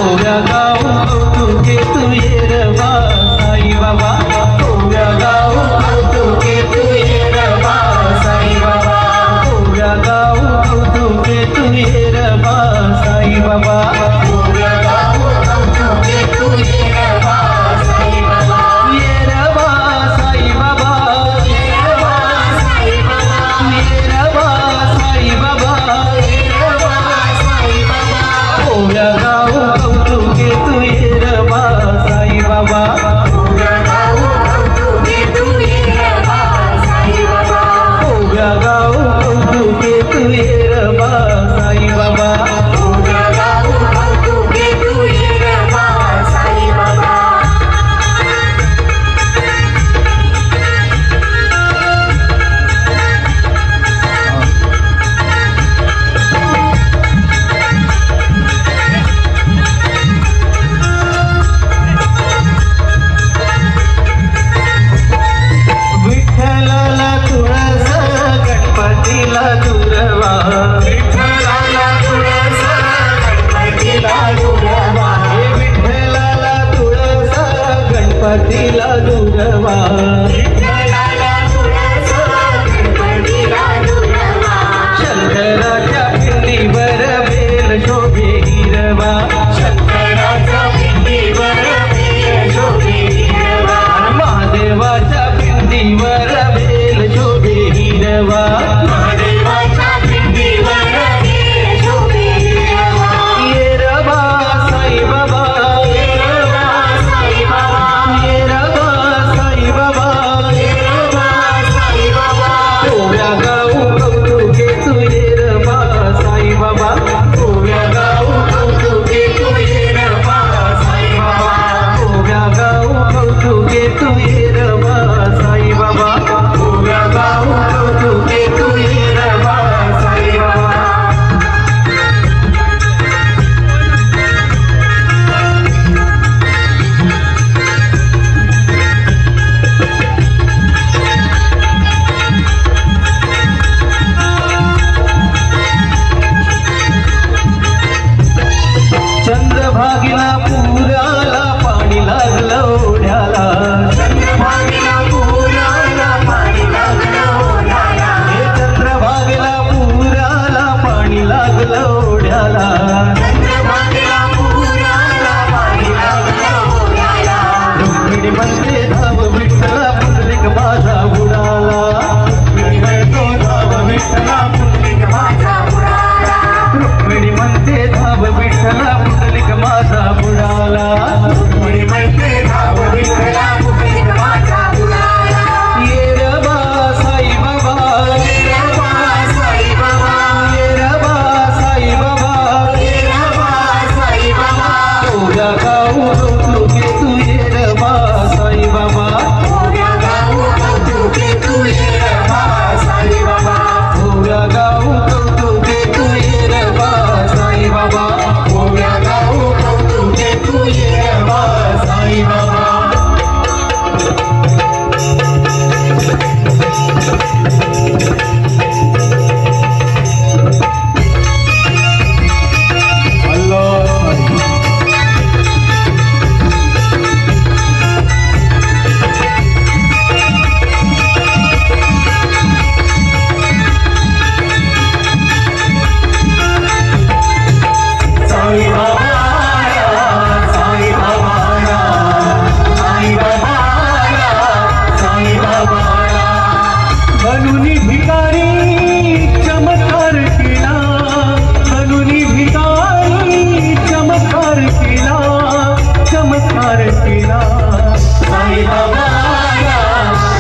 गोव्या गाव कौतुके तू ये रवा साई बाबा, गोव्या गाव कौतुके तू ये रवा साई बाबा, गोव्या गाव कौतुके तू ये रवा साई बाबा, गोव्या गाव कौतुके तू ये रवा साई बाबा, ये रवा साई बाबा, ये रवा साई बाबा, ये रवा साई बाबा, ये रवा साई बाबा, गोव्या गाव कौतुके तू ये रवा साई बाबा, गोव्या गाव कौतुके तू ये रवा साई बाबा, गोव्या गाव कौतुके तू ये रवा साई बाबा, गोव्या गाव कौतुके तू ये रवा साई बाबा. विठ्ठलाला तुळस गणपतीला दुर्वा, विठ्ठलाला तुळस गणपतीला दुर्वा, विठ्ठलाला तुळस गणपतीला दुर्वा, विठ्ठलाला तुळस गणपतीला दुर्वा, शंकराच्या पिंडीवर बेल शोभे हिरवा, शंकराच्या पिंडीवर बेल शोभे हिरवा, महादेवाच्या पिंडीवर बेल शोभे हिरवा, महादेवाच्या पिंडीवर बेल शोभे हिरवा, ये रवा साई बाबा, ये रवा साई बाबा, ये रवा साई बाबा, ये रवा साई बाबा, गोव्या गाव कौतुके तू ये रवा साई बाबा, गोव्या गाव कौतुके तू ये रवा साई बाबा, गोव्या गाव कौतुके तू ये रवा साई बाबा, गोव्या गाव कौतुके तू ये रवा साई बाबा. चंद्रभागेला पुराला पाणी लागलं ओढ्याला, चंद्रभागेला पुराला पाणी लागलं ओढ्याला, हे चंद्रभागेला पुराला पाणी लागलं ओढ्याला, चंद्रभागेला पुराला पाणी लागलं ओढ्याला, रुक्मिणी म्हणते धाव विठ्ठला पुंडलिक माझा बुडाला, रुक्मिणी म्हणतो धाव विठ्ठला पुंडलिक माझा बुडाला, रुक्मिणी म्हणते धाव विठ्ठला पुंडलिक माझा बुडाला, रुक्मिणी म्हणते धाव विठ्ठला पुंडलिक माझा बुडाला, ये रवा साई बाबा, ये रवा साई बाबा, ये रवा साई बाबा, ये रवा साई बाबा, गोव्या गाव कौतुके तू ये रवा साई बाबा, गोव्या गाव कौतुके तू ये रवा साई बाबा, गोव्या गाव कौतुके तू ये रवा साई बाबा, गोव्या गाव कौतुके तू ये रवा साई बाबा. साई बाबा साई बाबा साई बाबा साई बाबा, बनूनी भिकारी चमत्कार केला, बनूनी भिकारी चमत्कार केला, चमत्कार केला, साई बाबा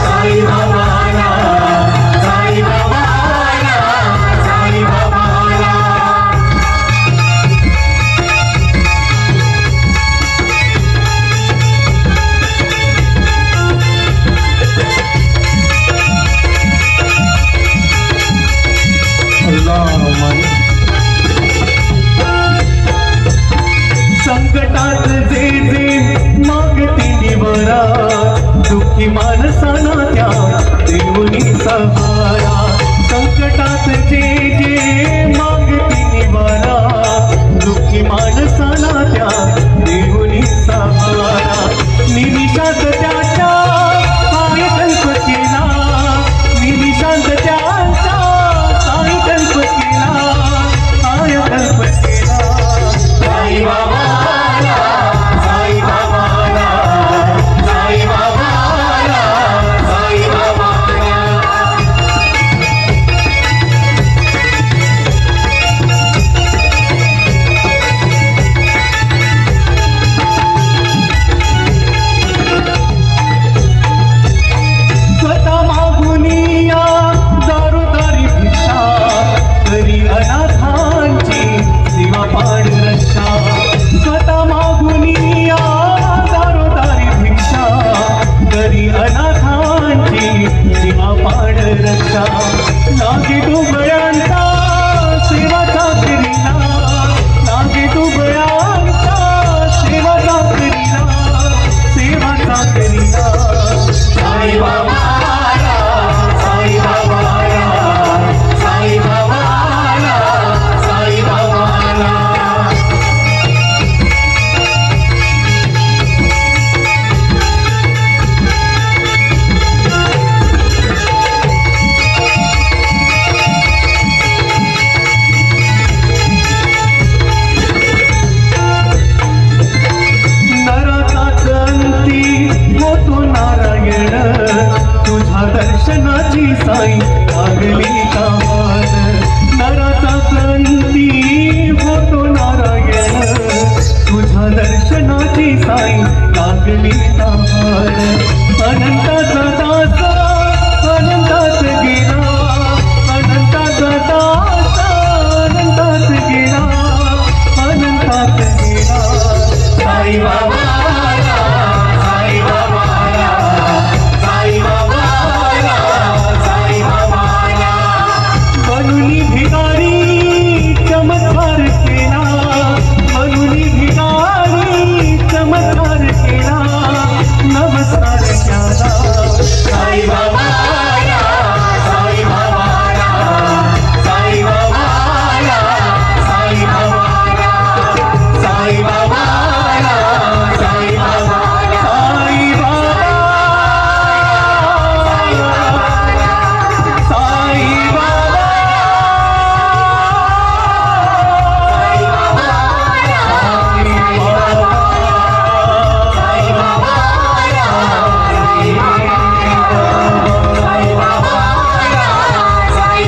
साई बाबा साई बाबा साई बाबा. संकटात जे जे मागती निवरा, दुःखी माणसाना त्या देऊनी सहारा, संकटात जे जे मागती निवरा, दुःखी माणसा भक्तांना त्या देऊनी सहारा निमिषात त्याच्या काय कल्प केला निमिषात त्याच्या काय कल्प केला काय कल्प केला साई बाबा साई बाबा साई बाबा साई बाबा स्वतः मागुनिया दारोदारी भिक्षा तरी अनाथांची सेवा पाड रक्षा स्वतः मागुनिया दारोदारी भिक्षा तरी अनाथांची सेवा पाड रक्षा लागे डोबळ्यांचा सेवाचा करीला लागे डोबळ्यांचा सेवाचा करीला सेवाचा करीला साई बाबा साई बाबा साई बाबा साई बाबा नरकाच अंती होतो नारायण तुझ्या दर्शनाची साई लागली तहान नरकाच अंती होतो नारायण तुझ्या दर्शनाची साई लागली तहान अनंताचा दास अनंतात गेला अनंताचा दास अनंतात गेला अनंतात गेला साई बाबा साई बाबा साई बाबा साई बाबा मनुनी भिकारी चमत्कार केला मनुनी भिकारी चमत्कार केला नमस्कार केला साई बाबा साई बाबा साई बाबा साई बाबा साई बाबा साई बाबा साई बाबा साई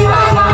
बाबा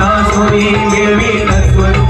मिळवी स्वरूप